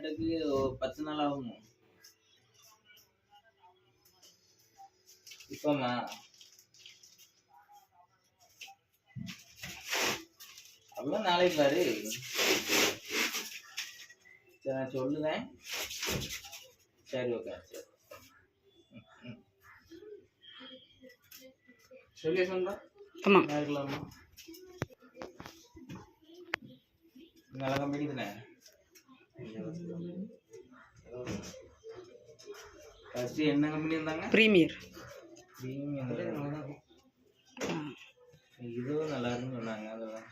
வரமாட்டேக்கு 10 நாள் ஆகுமா இப்பமா அவ்வளோ நாளைக்கு பாரு சரி நான் சொல்லுதேன் சரி ஓகே சரி சொல்லி சொன்னா இருக்கலாமா நல்ல கம்பெனி தானே ஃபர்ஸ்ட் என்ன கம்பெனி இருந்தாங்க பிரீமியர் இதுவும் நல்லா இருக்குன்னு சொன்னாங்க அதெல்லாம்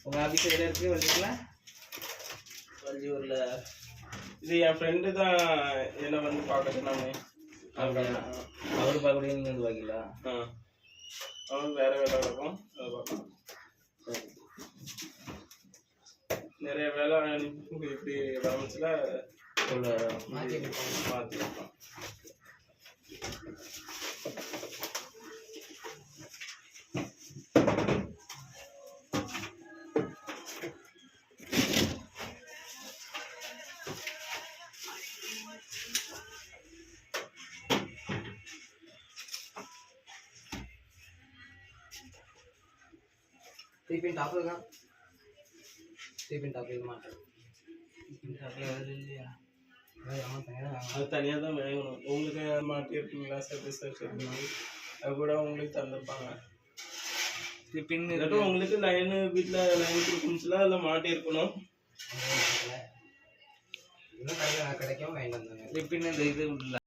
உங்க ஆபீஸ் எங்க இருக்கு வள்ளியூர்ல வள்ளியூர்ல இது என் ஃப்ரெண்டு தான் என்ன வந்து பார்க்க சொன்னாங்க அவரு பார்க்கக்கூடிய நீங்க வந்து பார்க்கல அவனுக்கு வேற வேலை நடக்கும் அதை பார்க்கலாம் நிறைய வேலை இப்படி வரமிச்சில் மாற்றிருப்பான் टिफिन टाप लगा टिफिन टाप ले मार टिफिन टाप ले लिया भाई हम तैयार அது தனியாக தான் வேகணும் உங்களுக்கு மாட்டியிருக்கீங்களா சர்வீஸ் அது கூட உங்களுக்கு தந்துருப்பாங்க टिफिन இல்லாட்டும் உங்களுக்கு லைனு வீட்டில் லைன் கொடுக்கணுச்சுல அதில் மாட்டியிருக்கணும் இன்னும் கையில் கிடைக்கும் வேண்டாம் टिफिन இந்த இது